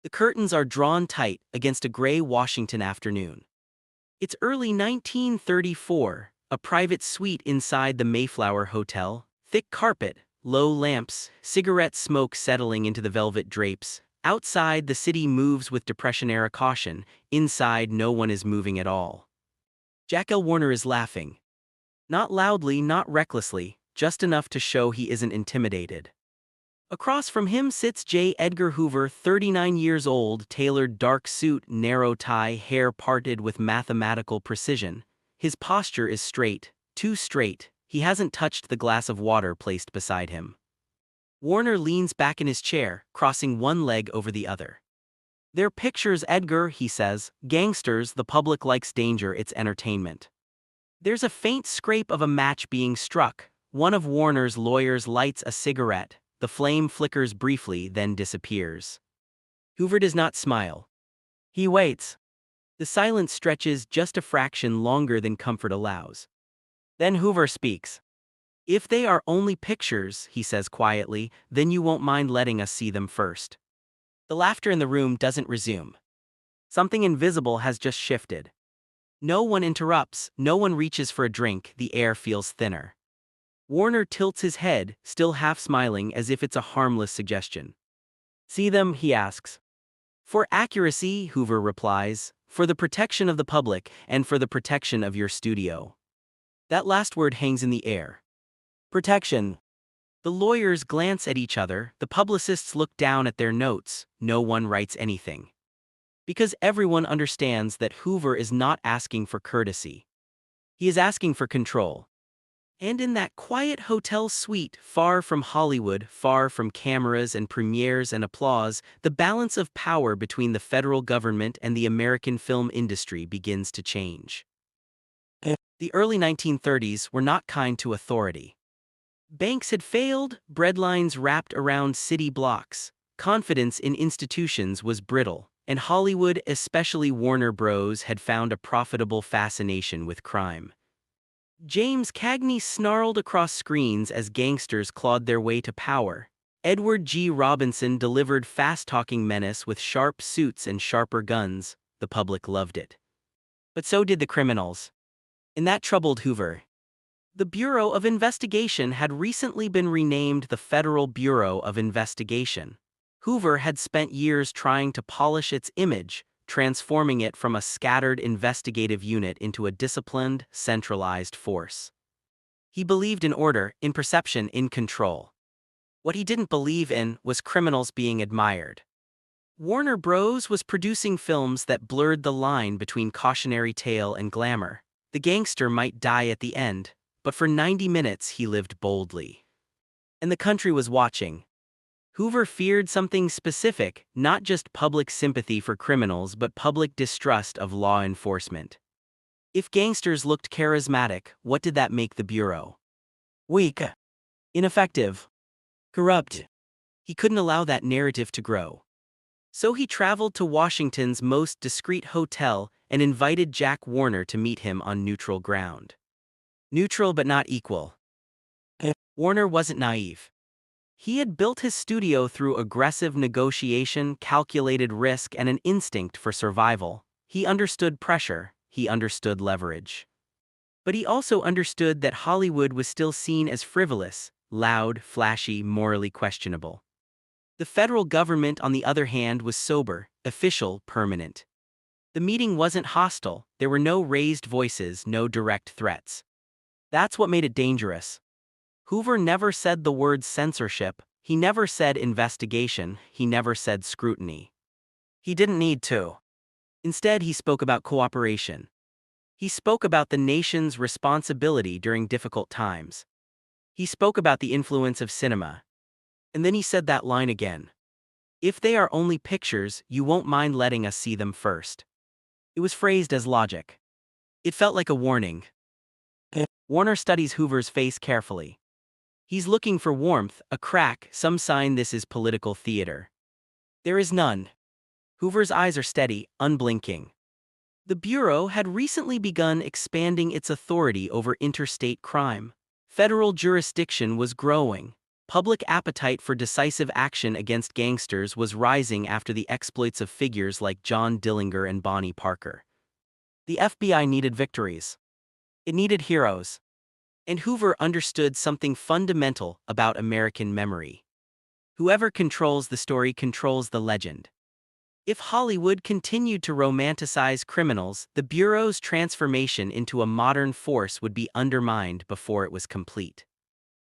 The curtains are drawn tight against a gray Washington afternoon. It's early 1934, a private suite inside the Mayflower Hotel, thick carpet, low lamps, cigarette smoke settling into the velvet drapes. Outside, the city moves with Depression-era caution. Inside, no one is moving at all. Jack L. Warner is laughing. Not loudly, not recklessly, just enough to show he isn't intimidated. Across from him sits J. Edgar Hoover, 39 years old, tailored dark suit, narrow tie, hair parted with mathematical precision. His posture is straight, too straight. He hasn't touched the glass of water placed beside him. Warner leans back in his chair, crossing one leg over the other. "They're pictures, Edgar," he says. "Gangsters, the public likes danger, it's entertainment." There's a faint scrape of a match being struck. One of Warner's lawyers lights a cigarette. The flame flickers briefly, then disappears. Hoover does not smile. He waits. The silence stretches just a fraction longer than comfort allows. Then Hoover speaks. "If they are only pictures," he says quietly, "then you won't mind letting us see them first." The laughter in the room doesn't resume. Something invisible has just shifted. No one interrupts, no one reaches for a drink, the air feels thinner. Warner tilts his head, still half smiling as if it's a harmless suggestion. "See them?" he asks. "For accuracy," Hoover replies, "for the protection of the public, and for the protection of your studio." That last word hangs in the air. Protection. The lawyers glance at each other, the publicists look down at their notes, no one writes anything. Because everyone understands that Hoover is not asking for courtesy. He is asking for control. And in that quiet hotel suite, far from Hollywood, far from cameras and premieres and applause, the balance of power between the federal government and the American film industry begins to change. The early 1930s were not kind to authority. Banks had failed, breadlines wrapped around city blocks, confidence in institutions was brittle, and Hollywood, especially Warner Bros., had found a profitable fascination with crime. James Cagney snarled across screens as gangsters clawed their way to power. Edward G. Robinson delivered fast-talking menace with sharp suits and sharper guns. The public loved it. But so did the criminals. And that troubled Hoover. The Bureau of Investigation had recently been renamed the Federal Bureau of Investigation. Hoover had spent years trying to polish its image, transforming it from a scattered investigative unit into a disciplined, centralized force. He believed in order, in perception, in control. What he didn't believe in was criminals being admired. Warner Bros. Was producing films that blurred the line between cautionary tale and glamour. The gangster might die at the end, but for 90 minutes he lived boldly. And the country was watching. Hoover feared something specific, not just public sympathy for criminals but public distrust of law enforcement. If gangsters looked charismatic, what did that make the Bureau? Weak. Ineffective. Corrupt. He couldn't allow that narrative to grow. So he traveled to Washington's most discreet hotel and invited Jack Warner to meet him on neutral ground. Neutral but not equal. Warner wasn't naive. He had built his studio through aggressive negotiation, calculated risk, and an instinct for survival. He understood pressure, he understood leverage. But he also understood that Hollywood was still seen as frivolous, loud, flashy, morally questionable. The federal government, on the other hand, was sober, official, permanent. The meeting wasn't hostile, there were no raised voices, no direct threats. That's what made it dangerous. Hoover never said the word censorship, he never said investigation, he never said scrutiny. He didn't need to. Instead, he spoke about cooperation. He spoke about the nation's responsibility during difficult times. He spoke about the influence of cinema. And then he said that line again. "If they are only pictures, you won't mind letting us see them first." It was phrased as logic. It felt like a warning. Warner studies Hoover's face carefully. He's looking for warmth, a crack, some sign this is political theater. There is none. Hoover's eyes are steady, unblinking. The Bureau had recently begun expanding its authority over interstate crime. Federal jurisdiction was growing. Public appetite for decisive action against gangsters was rising after the exploits of figures like John Dillinger and Bonnie Parker. The FBI needed victories. It needed heroes. And Hoover understood something fundamental about American memory. Whoever controls the story controls the legend. If Hollywood continued to romanticize criminals, the Bureau's transformation into a modern force would be undermined before it was complete.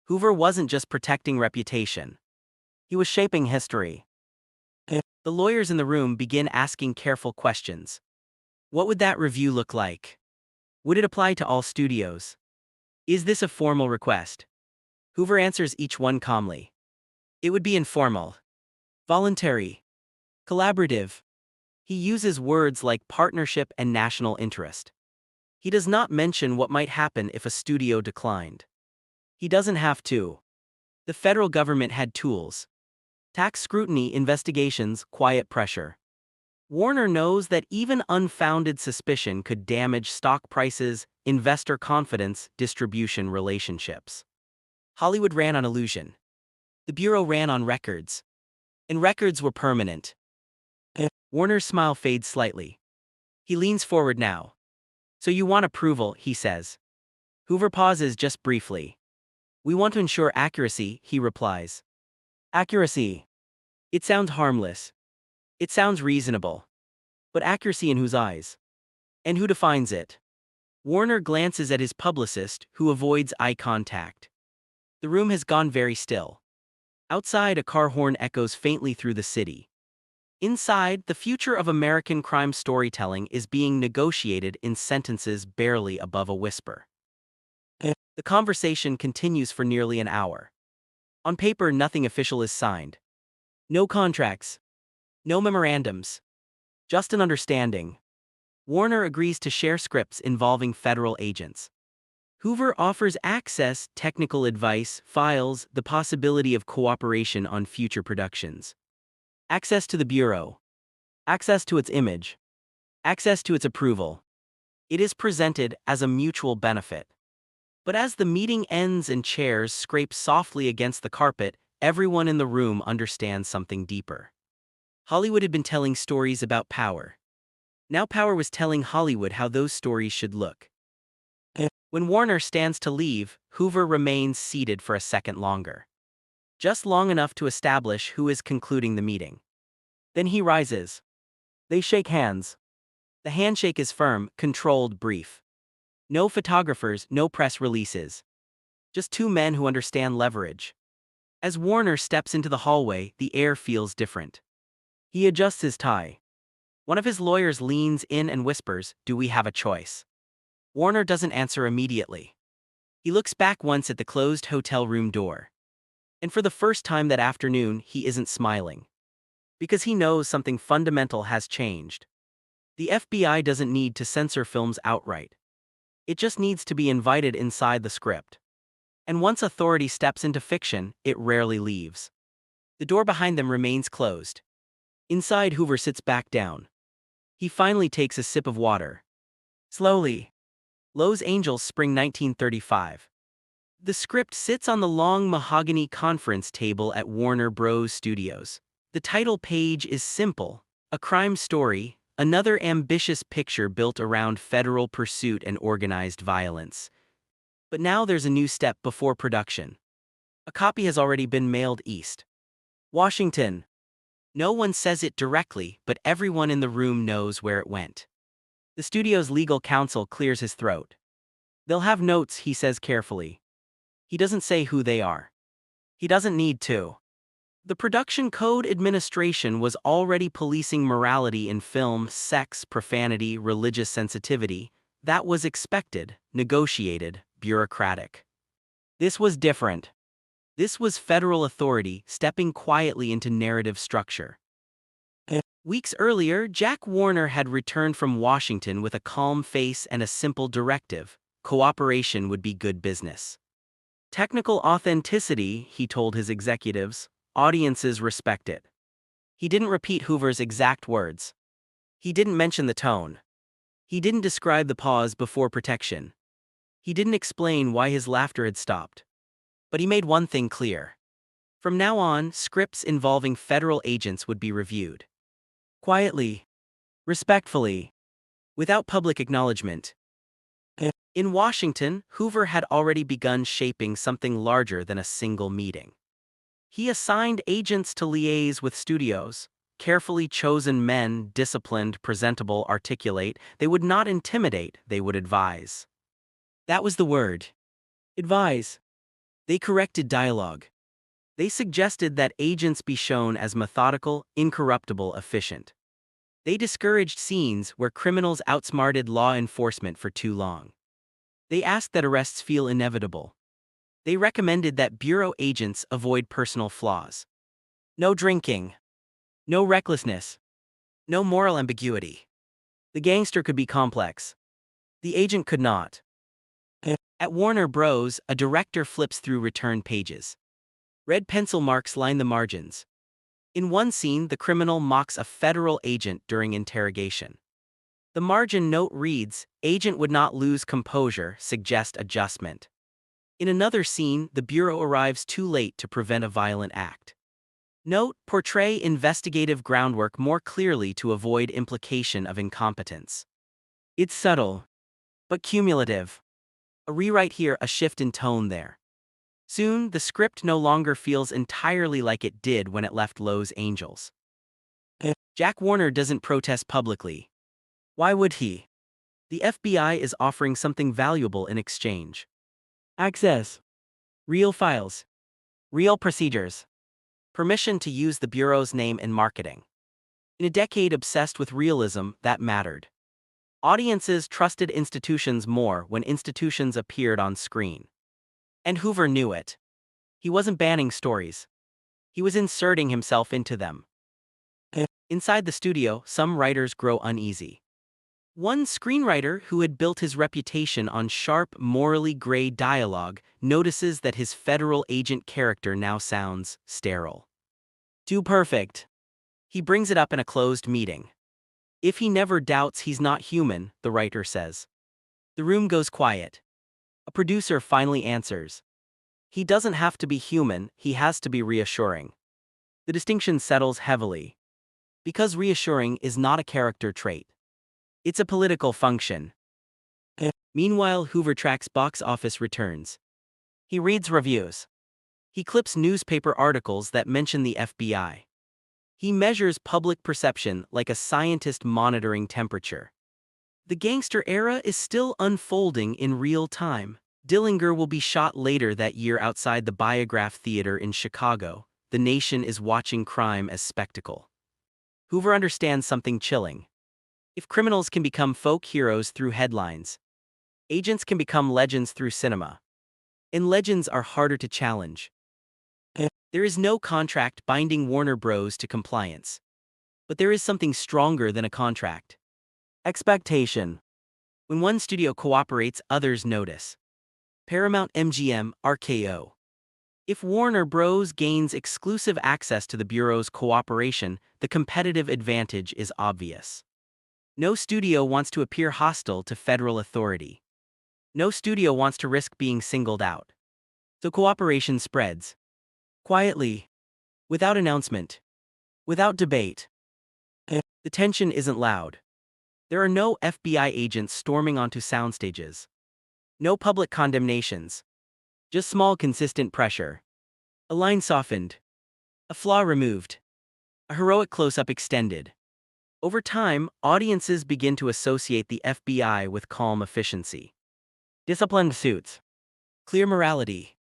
Hoover wasn't just protecting reputation. He was shaping history. The lawyers in the room begin asking careful questions. What would that review look like? Would it apply to all studios? Is this a formal request? Hoover answers each one calmly. It would be informal, voluntary, collaborative. He uses words like partnership and national interest. He does not mention what might happen if a studio declined. He doesn't have to. The federal government had tools. Tax scrutiny, investigations, quiet pressure. Warner knows that even unfounded suspicion could damage stock prices, investor confidence, distribution relationships. Hollywood ran on illusion. The Bureau ran on records. And records were permanent. Warner's smile fades slightly. He leans forward now. So you want approval, he says. Hoover pauses just briefly. We want to ensure accuracy, he replies. Accuracy. It sounds harmless. It sounds reasonable. But accuracy in whose eyes? And who defines it? Warner glances at his publicist, who avoids eye contact. The room has gone very still. Outside, a car horn echoes faintly through the city. Inside, the future of American crime storytelling is being negotiated in sentences barely above a whisper. The conversation continues for nearly an hour. On paper, nothing official is signed. No contracts. No memorandums. Just an understanding. Warner agrees to share scripts involving federal agents. Hoover offers access, technical advice, files, the possibility of cooperation on future productions. Access to the Bureau. Access to its image. Access to its approval. It is presented as a mutual benefit. But as the meeting ends and chairs scrape softly against the carpet, everyone in the room understands something deeper. Hollywood had been telling stories about power. Now power was telling Hollywood how those stories should look. When Warner stands to leave, Hoover remains seated for a second longer. Just long enough to establish who is concluding the meeting. Then he rises. They shake hands. The handshake is firm, controlled, brief. No photographers, no press releases. Just two men who understand leverage. As Warner steps into the hallway, the air feels different. He adjusts his tie. One of his lawyers leans in and whispers, "Do we have a choice?" Warner doesn't answer immediately. He looks back once at the closed hotel room door. And for the first time that afternoon, he isn't smiling. Because he knows something fundamental has changed. The FBI doesn't need to censor films outright. It just needs to be invited inside the script. And once authority steps into fiction, it rarely leaves. The door behind them remains closed. Inside, Hoover sits back down. He finally takes a sip of water. Slowly. Lowe's Angels, Spring 1935. The script sits on the long mahogany conference table at Warner Bros. Studios. The title page is simple: a crime story, another ambitious picture built around federal pursuit and organized violence. But now there's a new step before production. A copy has already been mailed east. Washington. No one says it directly, but everyone in the room knows where it went. The studio's legal counsel clears his throat. They'll have notes, he says carefully. He doesn't say who they are. He doesn't need to. The Production Code Administration was already policing morality in film, sex, profanity, religious sensitivity. That was expected, negotiated, bureaucratic. This was different. This was federal authority stepping quietly into narrative structure. Weeks earlier, Jack Warner had returned from Washington with a calm face and a simple directive: cooperation would be good business. Technical authenticity, he told his executives, audiences respect it. He didn't repeat Hoover's exact words. He didn't mention the tone. He didn't describe the pause before protection. He didn't explain why his laughter had stopped. But he made one thing clear. From now on, scripts involving federal agents would be reviewed. Quietly, respectfully, without public acknowledgement. In Washington, Hoover had already begun shaping something larger than a single meeting. He assigned agents to liaise with studios, carefully chosen men, disciplined, presentable, articulate. They would not intimidate, they would advise. That was the word. Advise. They corrected dialogue. They suggested that agents be shown as methodical, incorruptible, efficient. They discouraged scenes where criminals outsmarted law enforcement for too long. They asked that arrests feel inevitable. They recommended that bureau agents avoid personal flaws. No drinking. No recklessness. No moral ambiguity. The gangster could be complex. The agent could not. At Warner Bros., a director flips through return pages. Red pencil marks line the margins. In one scene, the criminal mocks a federal agent during interrogation. The margin note reads, "Agent would not lose composure, suggest adjustment." In another scene, the bureau arrives too late to prevent a violent act. Note, portray investigative groundwork more clearly to avoid implication of incompetence. It's subtle, but cumulative. A rewrite here, a shift in tone there. Soon, the script no longer feels entirely like it did when it left Los Angeles. Jack Warner doesn't protest publicly. Why would he? The FBI is offering something valuable in exchange. Access. Real files. Real procedures. Permission to use the Bureau's name in marketing. In a decade obsessed with realism, that mattered. Audiences trusted institutions more when institutions appeared on screen. And Hoover knew it. He wasn't banning stories. He was inserting himself into them. Inside the studio, some writers grow uneasy. One screenwriter who had built his reputation on sharp, morally gray dialogue notices that his federal agent character now sounds sterile. Too perfect. He brings it up in a closed meeting. If he never doubts he's not human, the writer says. The room goes quiet. A producer finally answers. He doesn't have to be human, he has to be reassuring. The distinction settles heavily. Because reassuring is not a character trait. It's a political function. Meanwhile, Hoover tracks box office returns. He reads reviews. He clips newspaper articles that mention the FBI. He measures public perception like a scientist monitoring temperature. The gangster era is still unfolding in real time. Dillinger will be shot later that year outside the Biograph Theater in Chicago. The nation is watching crime as spectacle. Hoover understands something chilling. If criminals can become folk heroes through headlines, agents can become legends through cinema. And legends are harder to challenge. There is no contract binding Warner Bros. To compliance. But there is something stronger than a contract. Expectation. When one studio cooperates, others notice. Paramount MGM, RKO. If Warner Bros. Gains exclusive access to the Bureau's cooperation, the competitive advantage is obvious. No studio wants to appear hostile to federal authority. No studio wants to risk being singled out. So cooperation spreads. Quietly. Without announcement. Without debate. The tension isn't loud. There are no FBI agents storming onto soundstages. No public condemnations. Just small consistent pressure. A line softened. A flaw removed. A heroic close-up extended. Over time, audiences begin to associate the FBI with calm efficiency. Disciplined suits. Clear morality.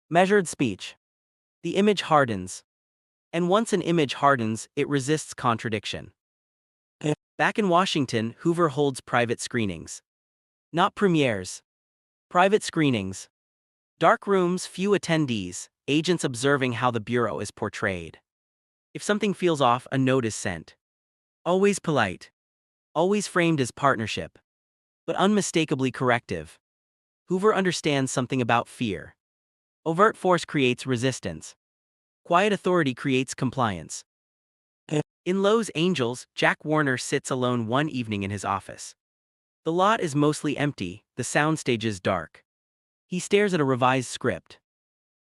Measured speech. The image hardens. And once an image hardens, it resists contradiction. Back in Washington, Hoover holds private screenings. Not premieres. Private screenings. Dark rooms, few attendees, agents observing how the Bureau is portrayed. If something feels off, a note is sent. Always polite. Always framed as partnership. But unmistakably corrective. Hoover understands something about fear. Overt force creates resistance. Quiet authority creates compliance. In Los Angeles, Jack Warner sits alone one evening in his office. The lot is mostly empty, the soundstage is dark. He stares at a revised script.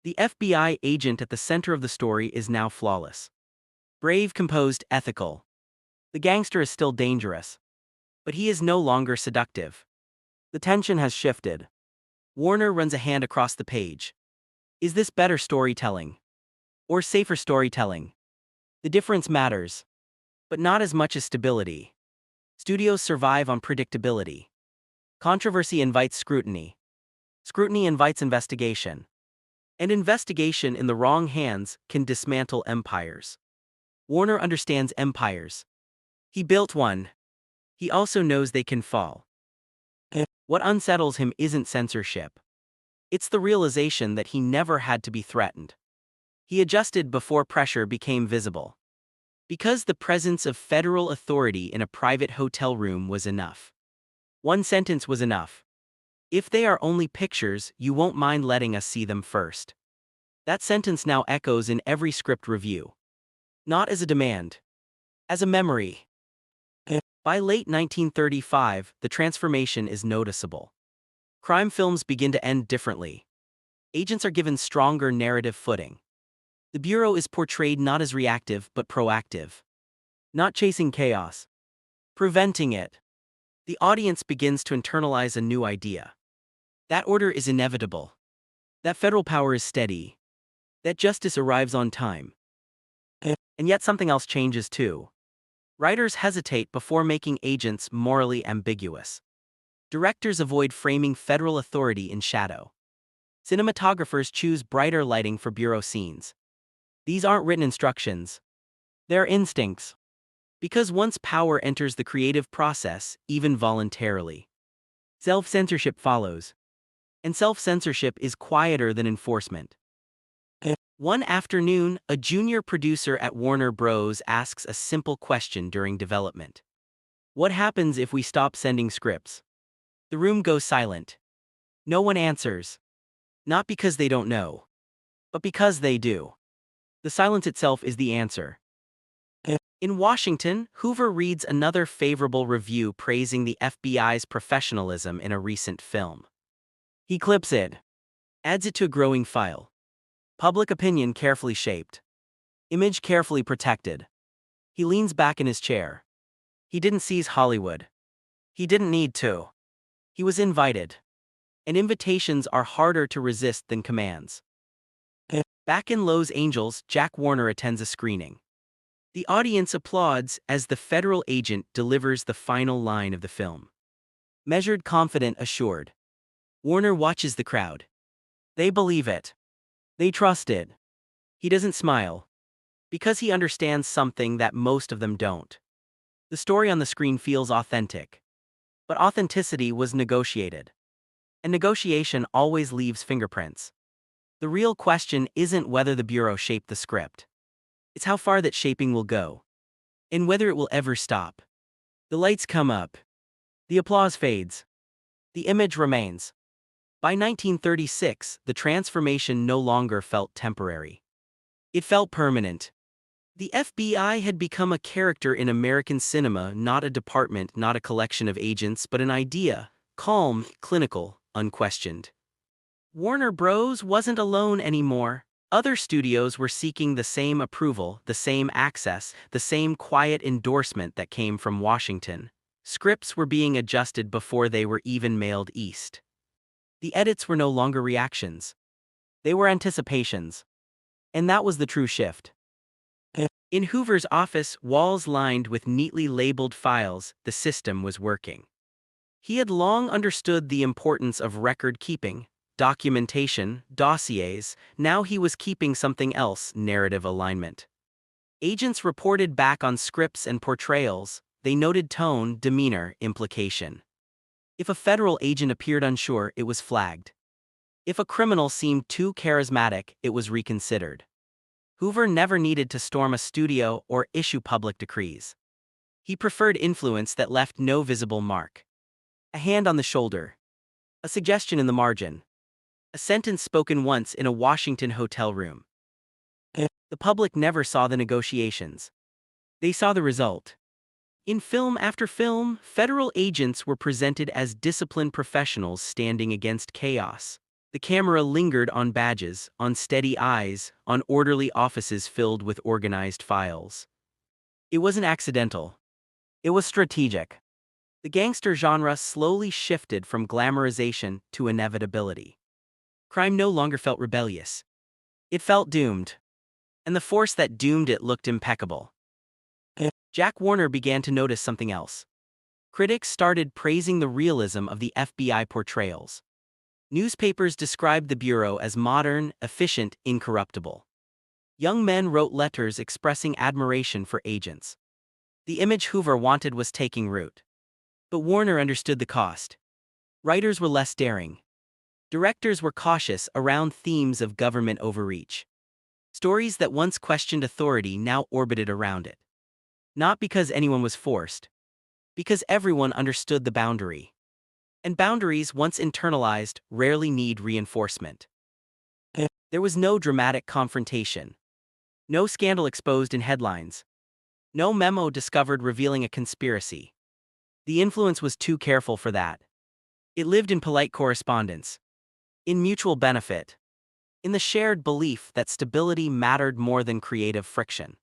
The FBI agent at the center of the story is now flawless. Brave, composed, ethical. The gangster is still dangerous, but he is no longer seductive. The tension has shifted. Warner runs a hand across the page. Is this better storytelling? Or safer storytelling? The difference matters, but not as much as stability. Studios survive on predictability. Controversy invites scrutiny. Scrutiny invites investigation. And investigation in the wrong hands can dismantle empires. Warner understands empires. He built one. He also knows they can fall. What unsettles him isn't censorship. It's the realization that he never had to be threatened. He adjusted before pressure became visible. Because the presence of federal authority in a private hotel room was enough. One sentence was enough. If they are only pictures, you won't mind letting us see them first. That sentence now echoes in every script review. Not as a demand, as a memory. By late 1935, the transformation is noticeable. Crime films begin to end differently. Agents are given stronger narrative footing. The Bureau is portrayed not as reactive but proactive. Not chasing chaos, preventing it. The audience begins to internalize a new idea. That order is inevitable. That federal power is steady. That justice arrives on time. And yet something else changes too. Writers hesitate before making agents morally ambiguous. Directors avoid framing federal authority in shadow. Cinematographers choose brighter lighting for Bureau scenes. These aren't written instructions. They're instincts. Because once power enters the creative process, even voluntarily, self-censorship follows. And self-censorship is quieter than enforcement. One afternoon, a junior producer at Warner Bros. Asks a simple question during development. What happens if we stop sending scripts? The room goes silent. No one answers. Not because they don't know, but because they do. The silence itself is the answer. In Washington, Hoover reads another favorable review praising the FBI's professionalism in a recent film. He clips it, adds it to a growing file. Public opinion carefully shaped. Image carefully protected. He leans back in his chair. He didn't seize Hollywood. He didn't need to. He was invited. And invitations are harder to resist than commands. Back in Los Angeles, Jack Warner attends a screening. The audience applauds as the federal agent delivers the final line of the film. Measured, confident, assured. Warner watches the crowd. They believe it. They trust it. He doesn't smile. Because he understands something that most of them don't. The story on the screen feels authentic. But authenticity was negotiated. And negotiation always leaves fingerprints. The real question isn't whether the Bureau shaped the script. It's how far that shaping will go. And whether it will ever stop. The lights come up. The applause fades. The image remains. By 1936, the transformation no longer felt temporary. It felt permanent. The FBI had become a character in American cinema, not a department, not a collection of agents, but an idea, calm, clinical, unquestioned. Warner Bros. Wasn't alone anymore. Other studios were seeking the same approval, the same access, the same quiet endorsement that came from Washington. Scripts were being adjusted before they were even mailed east. The edits were no longer reactions. They were anticipations. And that was the true shift. In Hoover's office, walls lined with neatly labeled files, the system was working. He had long understood the importance of record keeping, documentation, dossiers. Now he was keeping something else, narrative alignment. Agents reported back on scripts and portrayals. They noted tone, demeanor, implication. If a federal agent appeared unsure, it was flagged. If a criminal seemed too charismatic, it was reconsidered. Hoover never needed to storm a studio or issue public decrees. He preferred influence that left no visible mark. A hand on the shoulder. A suggestion in the margin. A sentence spoken once in a Washington hotel room. The public never saw the negotiations. They saw the result. In film after film, federal agents were presented as disciplined professionals standing against chaos. The camera lingered on badges, on steady eyes, on orderly offices filled with organized files. It wasn't accidental. It was strategic. The gangster genre slowly shifted from glamorization to inevitability. Crime no longer felt rebellious. It felt doomed. And the force that doomed it looked impeccable. Jack Warner began to notice something else. Critics started praising the realism of the FBI portrayals. Newspapers described the Bureau as modern, efficient, incorruptible. Young men wrote letters expressing admiration for agents. The image Hoover wanted was taking root. But Warner understood the cost. Writers were less daring. Directors were cautious around themes of government overreach. Stories that once questioned authority now orbited around it. Not because anyone was forced, because everyone understood the boundary. And boundaries, once internalized, rarely need reinforcement. There was no dramatic confrontation. No scandal exposed in headlines. No memo discovered revealing a conspiracy. The influence was too careful for that. It lived in polite correspondence, in mutual benefit, in the shared belief that stability mattered more than creative friction.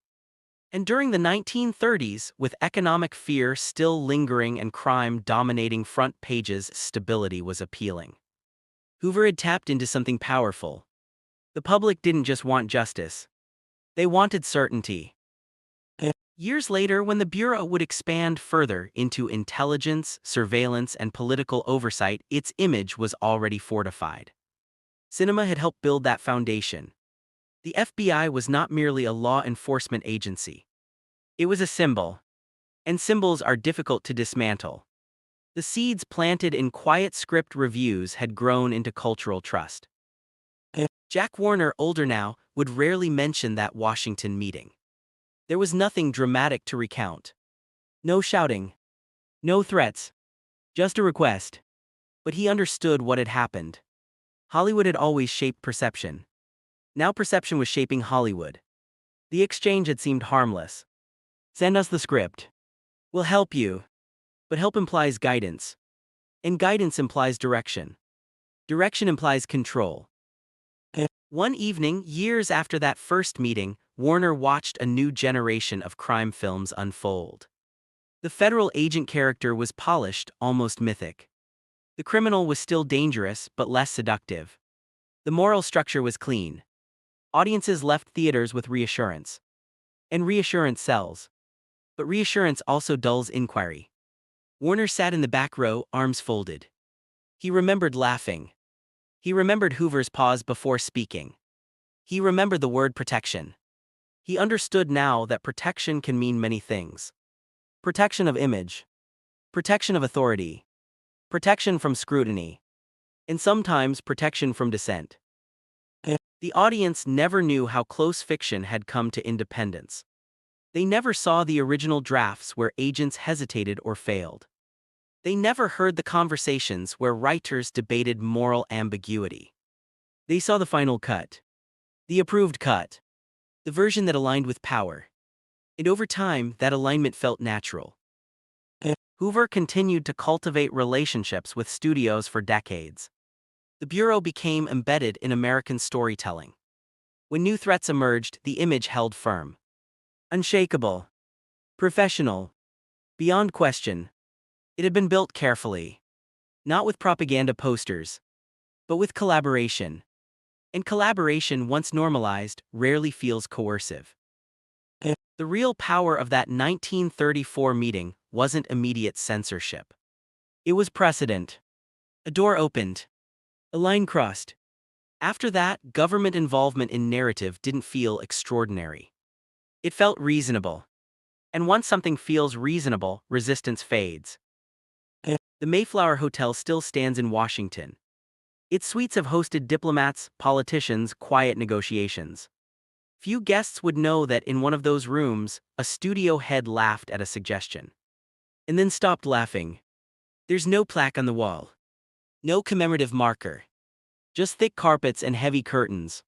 And during the 1930s, with economic fear still lingering and crime dominating front pages, stability was appealing. Hoover had tapped into something powerful. The public didn't just want justice. They wanted certainty. Years later, when the Bureau would expand further into intelligence, surveillance, and political oversight, its image was already fortified. Cinema had helped build that foundation. The FBI was not merely a law enforcement agency. It was a symbol. And symbols are difficult to dismantle. The seeds planted in quiet script reviews had grown into cultural trust. Jack Warner, older now, would rarely mention that Washington meeting. There was nothing dramatic to recount. No shouting. No threats. Just a request. But he understood what had happened. Hollywood had always shaped perception. Now perception was shaping Hollywood. The exchange had seemed harmless. Send us the script. We'll help you. But help implies guidance. And guidance implies direction. Direction implies control. One evening, years after that first meeting, Warner watched a new generation of crime films unfold. The federal agent character was polished, almost mythic. The criminal was still dangerous, but less seductive. The moral structure was clean. Audiences left theaters with reassurance. And reassurance sells. But reassurance also dulls inquiry. Warner sat in the back row, arms folded. He remembered laughing. He remembered Hoover's pause before speaking. He remembered the word protection. He understood now that protection can mean many things. Protection of image. Protection of authority. Protection from scrutiny. And sometimes protection from dissent. The audience never knew how close fiction had come to independence. They never saw the original drafts where agents hesitated or failed. They never heard the conversations where writers debated moral ambiguity. They saw the final cut. The approved cut. The version that aligned with power. And over time, that alignment felt natural. Hoover continued to cultivate relationships with studios for decades. The Bureau became embedded in American storytelling. When new threats emerged, the image held firm. Unshakable. Professional. Beyond question. It had been built carefully. Not with propaganda posters, but with collaboration. And collaboration, once normalized, rarely feels coercive. The real power of that 1934 meeting wasn't immediate censorship. It was precedent. A door opened. A line crossed. After that, government involvement in narrative didn't feel extraordinary. It felt reasonable. And once something feels reasonable, resistance fades. The Mayflower Hotel still stands in Washington. Its suites have hosted diplomats, politicians, quiet negotiations. Few guests would know that in one of those rooms, a studio head laughed at a suggestion. And then stopped laughing. There's no plaque on the wall. No commemorative marker. Just thick carpets and heavy curtains.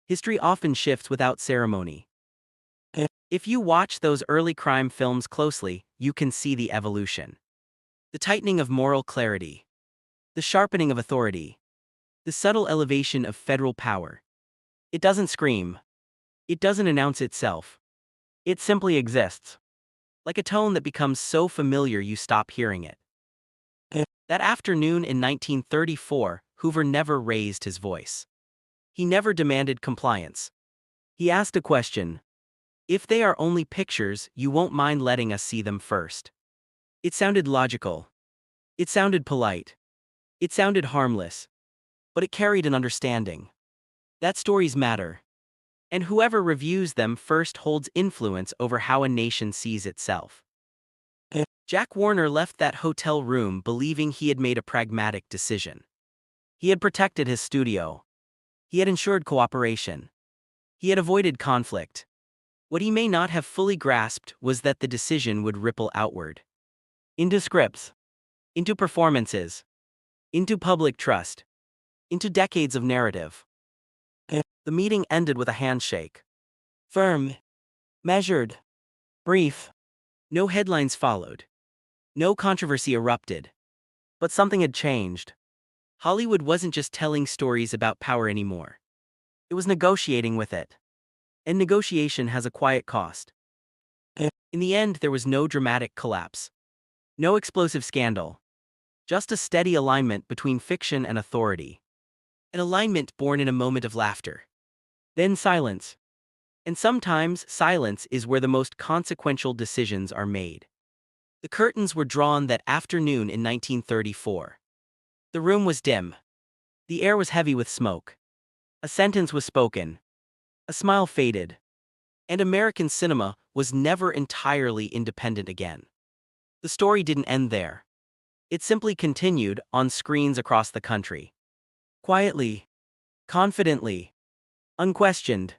History often shifts without ceremony. If you watch those early crime films closely, you can see the evolution. The tightening of moral clarity. The sharpening of authority. The subtle elevation of federal power. It doesn't scream. It doesn't announce itself. It simply exists. Like a tone that becomes so familiar you stop hearing it. That afternoon in 1934, Hoover never raised his voice. He never demanded compliance. He asked a question. If they are only pictures, you won't mind letting us see them first. It sounded logical. It sounded polite. It sounded harmless. But it carried an understanding. That stories matter. And whoever reviews them first holds influence over how a nation sees itself. Jack Warner left that hotel room believing he had made a pragmatic decision. He had protected his studio. He had ensured cooperation. He had avoided conflict. What he may not have fully grasped was that the decision would ripple outward. Into scripts. Into performances. Into public trust. Into decades of narrative. The meeting ended with a handshake. Firm. Measured. Brief. No headlines followed. No controversy erupted. But something had changed. Hollywood wasn't just telling stories about power anymore. It was negotiating with it. And negotiation has a quiet cost. In the end, there was no dramatic collapse. No explosive scandal. Just a steady alignment between fiction and authority. An alignment born in a moment of laughter. Then silence. And sometimes, silence is where the most consequential decisions are made. The curtains were drawn that afternoon in 1934. The room was dim. The air was heavy with smoke. A sentence was spoken. A smile faded. And American cinema was never entirely independent again. The story didn't end there. It simply continued on screens across the country. Quietly. Confidently. Unquestioned.